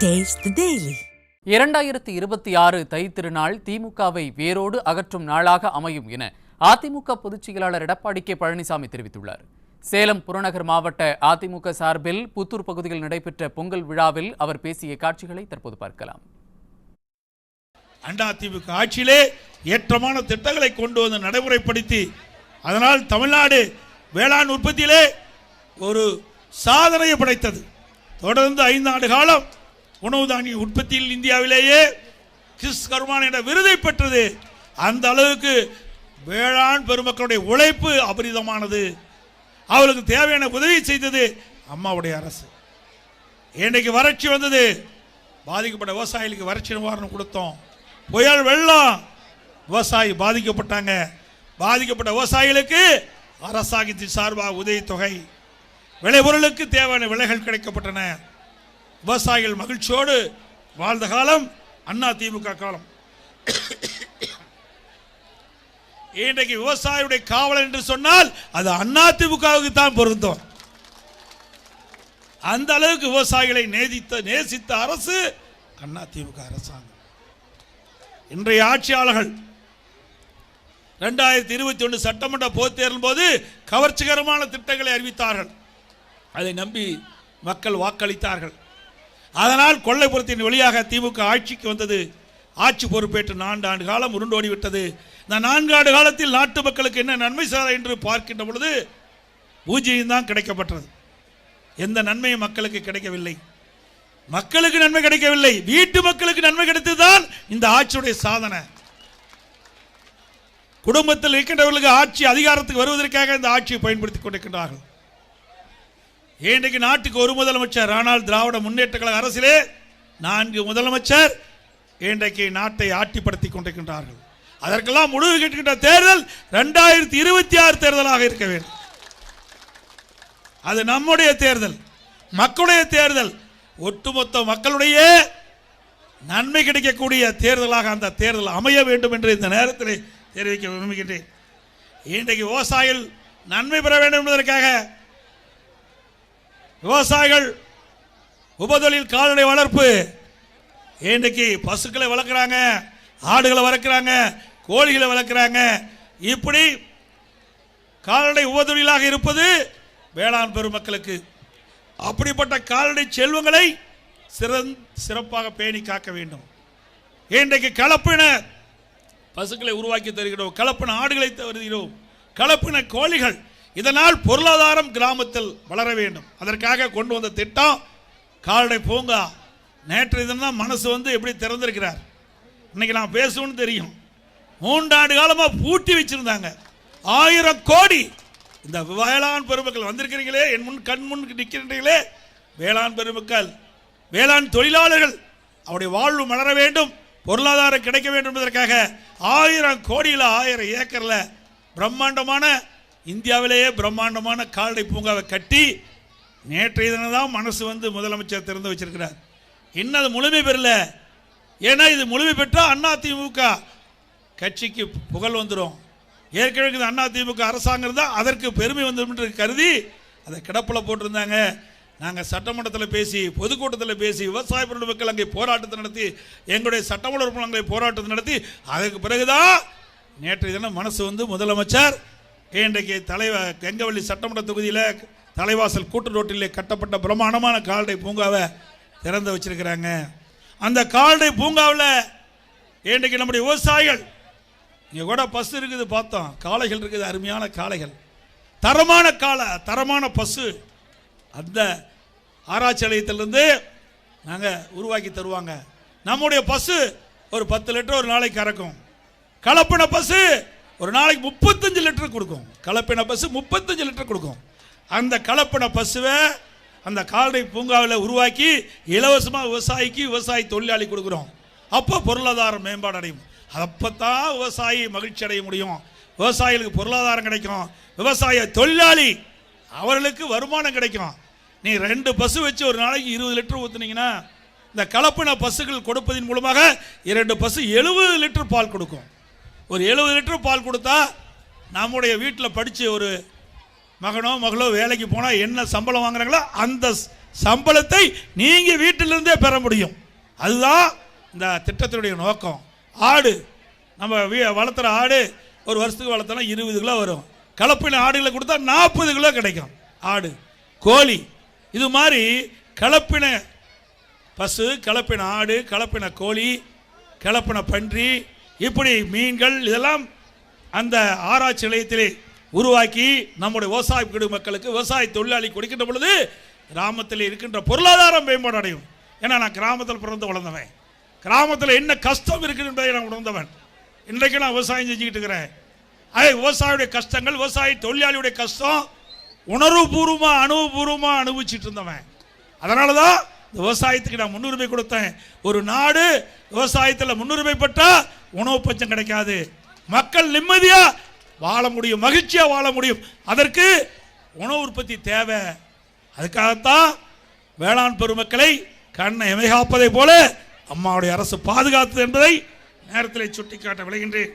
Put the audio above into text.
Taste the Daily. 2026 தை திருநாள் திமுகவை வேரோடு அகற்றும் நாளாக அமையும் என அதிமுக பொதுச் செயலாளர் எடப்பாடி கே பழனிசாமி தெரிவித்துள்ளார். சேலம் புறநகர் மாவட்ட அதிமுக சார்பில் புத்தூர் பகுதியில் நடைபெற்ற பொங்கல் விழாவில் அவர் பேசிய காட்சிகளை தற்போது பார்க்கலாம். அதிமுக ஆட்சியிலே ஏற்றமான திட்டங்களை கொண்டு வந்து நடைமுறைப்படுத்தி அதனால் தமிழ்நாடு வேளாண் உற்பத்தியிலே ஒரு சாதனையை படைத்தது. தொடர்ந்து 5 ஆண்டு காலம் உணவு தானிய உற்பத்தியில் இந்தியாவிலேயே கிஸ் கர்மான் என்ற விருதை பெற்றது. அந்த அளவுக்கு வேளாண் பெருமக்களுடைய உழைப்பு அபரிதமானது. அவர்களுக்கு தேவையான உதவி செய்தது அம்மாவுடைய அரசு. இன்றைக்கு வறட்சி வந்தது, பாதிக்கப்பட்ட விவசாயிகளுக்கு வறட்சி நிவாரணம் கொடுத்தோம். புயல் வெள்ளம், விவசாயி பாதிக்கப்பட்டாங்க. பாதிக்கப்பட்ட விவசாயிகளுக்கு அரசாங்கத்தின் சார்பாக உதவித்தொகை, விளைபொருளுக்கு தேவையான விலைகள் கிடைக்கப்பட்டன. விவசாயிகள் மகிழ்ச்சியோடு வாழ்ந்த காலம் அதிமுக காலம். இன்றைக்கு விவசாயியுடைய காவலன் என்று சொன்னால் அது அதிமுகவுக்கு தான் பொருந்தும். அந்த அளவுக்கு விவசாயிகளை நேசித்த அரசு அதிமுக அரசாங்கம். இன்றைய ஆட்சியாளர்கள் 2021 சட்டமன்ற பொதுத் தேர்தலின் போது கவர்ச்சிகரமான திட்டங்களை அறிவித்தார்கள். அதை நம்பி மக்கள் வாக்களித்தார்கள். அதனால் கொள்ளைப்புறத்தின் வழியாக திமுக ஆட்சிக்கு வந்தது. ஆட்சி பொறுப்பேற்று 4 ஆண்டு காலம் உருண்டோடிவிட்டது. இந்த 4 ஆண்டு காலத்தில் நாட்டு மக்களுக்கு என்ன நன்மை செய்தார் என்று பார்க்கின்ற பொழுது பூஜ்ஜியம் தான் கிடைக்கப்பட்டது. எந்த நன்மையும் மக்களுக்கு கிடைக்கவில்லை. மக்களுக்கு நன்மை கிடைக்கவில்லை, வீட்டு மக்களுக்கு நன்மை கிடைத்ததுதான் இந்த ஆட்சியுடைய சாதனை. குடும்பத்தில் இருக்கின்றவர்களுக்கு ஆட்சி அதிகாரத்துக்கு வருவதற்காக இந்த ஆட்சியை பயன்படுத்திக் கொண்டிருக்கின்றார்கள். இன்றைக்கு நாட்டுக்கு ஒரு முதலமைச்சர், ஆனால் திராவிட முன்னேற்ற கழக அரசிலே 4 முதலமைச்சர் இன்றைக்கு நாட்டை ஆட்சிப்படுத்தி கொண்டிருக்கின்றார்கள். அதற்கெல்லாம் முடிவு கேட்கின்ற தேர்தல் 2026 தேர்தலாக இருக்க வேண்டும். அது நம்முடைய தேர்தல், மக்களுடைய தேர்தல், ஒட்டுமொத்த மக்களுடைய நன்மை கிடைக்கக்கூடிய தேர்தலாக அந்த தேர்தல் அமைய வேண்டும் என்று இந்த நேரத்தில் தெரிவிக்க விரும்புகின்றேன். இன்றைக்கு விவசாயிகள் நன்மை பெற வேண்டும் என்பதற்காக விவசாயிகள் உபதொழில் கால்நடை வளர்ப்பு, இன்றைக்கு பசுக்களை வளர்க்குறாங்க, ஆடுகளை வளர்க்குறாங்க, கோழிகளை வளர்க்குறாங்க. இப்படி கால்நடை உபதொழிலாக இருப்பது வேளாண் பெருமக்களுக்கு. அப்படிப்பட்ட கால்நடை செல்வங்களை சிறப்பாக பேணி காக்க வேண்டும். இன்றைக்கு கலப்பின பசுக்களை உருவாக்கி தருகிறோம், கலப்பின ஆடுகளை தருகிறோம், கலப்பின கோழிகள். இதனால் பொருளாதாரம் கிராமத்தில் வளர வேண்டும். அதற்காக கொண்டு வந்த திட்டம் கால்நடை பூங்கா. நேற்று தினம் மனசு எப்படி திறந்திருக்கிறார். இன்னைக்கு நான் பேசணும்னு தெரியும். 3 ஆண்டு காலமாக பூட்டி வச்சிருந்தாங்க. 1000 கோடி. இந்த வேளாண் பெருமக்கள் வந்திருக்கிறீங்களே, என் கண் முன் நிற்கின்றீங்களே, வேளாண் பெருமக்கள், வேளாண் தொழிலாளர்கள், அவருடைய வாழ்வு மலர வேண்டும், பொருளாதாரம் கிடைக்க வேண்டும் என்பதற்காக 1000 கோடியில் 1000 ஏக்கர்ல பிரம்மாண்டமான, இந்தியாவிலேயே பிரம்மாண்டமான கால்நடை பூங்காவை கட்டி நேற்றைய தினம் தான் மனசு முதலமைச்சர் திறந்து வச்சிருக்கிறார். இன்னும் அது முழுமை பெறல. ஏன்னா இது முழுமை பெற்றால் அதிமுக கட்சிக்கு புகழ் வந்துடும். ஏற்கனவே அதிமுக அரசாங்கம் இருந்தால் அதற்கு பெருமை வந்துடும் என்று கருதி அதை கிடப்பில் போட்டிருந்தாங்க. நாங்கள் சட்டமன்றத்தில் பேசி, பொதுக்கூட்டத்தில் பேசி, விவசாய மக்கள் அங்கே போராட்டத்தை நடத்தி, எங்களுடைய சட்டமன்ற உறுப்பினர்களை போராட்டத்தை நடத்தி, அதற்கு பிறகுதான் நேற்றைய தினம் மனசு முதலமைச்சர் இன்றைக்கு கெங்கவள்ளி சட்டமன்ற தொகுதியில் தலைவாசல் கூட்டு ரோட்டிலே கட்டப்பட்ட பிரம்மாண்டமான கால்நடை பூங்காவை திறந்து வச்சிருக்கிறாங்க. அந்த கால்நடை பூங்காவில் இன்றைக்கு நம்முடைய விவசாயிகள், இங்கே கூட பசு இருக்குது, பார்த்தோம், காளைகள் இருக்குது, அருமையான காளைகள், தரமான பசு. அந்த ஆராய்ச்சி நிலையத்திலிருந்து நாங்கள் உருவாக்கி தருவாங்க. நம்முடைய பசு ஒரு 10 லிட்டர் ஒரு நாளைக்கு கறக்கும். கலப்பின பசு ஒரு நாளைக்கு 35 லிட்டர் கொடுக்கும். கலப்பின பசு 35 லிட்டர் கொடுக்கும். அந்த கலப்பின பசுவை அந்த கால்நடை பூங்காவில் உருவாக்கி இலவசமாக விவசாயி தொழிலாளி கொடுக்குறோம். அப்போ பொருளாதார மேம்பாடு அடையும். அப்போ தான் விவசாயி மகிழ்ச்சி அடைய முடியும். விவசாயிகளுக்கு பொருளாதாரம் கிடைக்கும். விவசாய தொழிலாளி அவர்களுக்கு வருமானம் கிடைக்கும். நீ 2 பசு வச்சு ஒரு நாளைக்கு 20 லிட்டர் ஊற்றுனீங்கன்னா, இந்த கலப்பின பசுகள் கொடுப்பதன் மூலமாக 2 பசு 70 லிட்டர் பால் கொடுக்கும். ஒரு 70 லிட்டர் பால் கொடுத்தா நம்முடைய வீட்டில் படித்து ஒரு மகனோ மகளோ வேலைக்கு போனால் என்ன சம்பளம் வாங்குறாங்களோ அந்த சம்பளத்தை நீங்க வீட்டிலிருந்தே பெற முடியும். அதுதான் இந்த திட்டத்தினுடைய நோக்கம். ஆடு நம்ம வளர்த்துற ஆடு ஒரு வருஷத்துக்கு வளர்த்தோம்னா 20 கிலோ வரும். கலப்பின ஆடுகளை கொடுத்தா 40 கிலோ கிடைக்கும். ஆடு, கோழி, இது மாதிரி கலப்பின பசு, கலப்பின ஆடு, கலப்பின கோழி, கலப்பின பன்றி, இப்படி மீன்கள் இதெல்லாம் அந்த ஆராய்ச்சி நிலையத்திலே உருவாக்கி நம்முடைய விவசாய குடிமக்களுக்கு, விவசாய தொழிலாளி கொடுக்கின்ற பொழுது கிராமத்தில் இருக்கின்ற பொருளாதாரம் மேம்பாடு அடையும். ஏன்னா நான் கிராமத்தில் பிறந்து வளர்ந்தவன், கிராமத்தில் என்ன கஷ்டம் இருக்குது என்பதை நான் உணர்ந்தவன். இன்றைக்கு நான் விவசாயம் செஞ்சுக்கிட்டு இருக்கிறேன். விவசாயியுடைய கஷ்டங்கள், விவசாய தொழிலாளியுடைய கஷ்டம் உணர்வுபூர்வமாக அனுபவபூர்வமாக அனுபவிச்சுட்டு இருந்தவன். அதனால தான் விவசாயத்துக்கு நான் முன்னுரிமை கொடுத்தேன். ஒரு நாடு விவசாயத்தில் முன்னுரிமை பெற்றால் உணவு பஞ்சம் கிடைக்காது, மக்கள் நிம்மதியாக வாழ முடியும், மகிழ்ச்சியாக வாழ முடியும். அதற்கு உணவு உற்பத்தி தேவை. அதுக்காகத்தான் வேளாண் பெருமக்களை கண்ணை இமைகாப்பதை போல அம்மாவுடைய அரசு பாதுகாத்தது என்பதை நேரத்தில் சுட்டிக்காட்ட விளைகின்றேன்.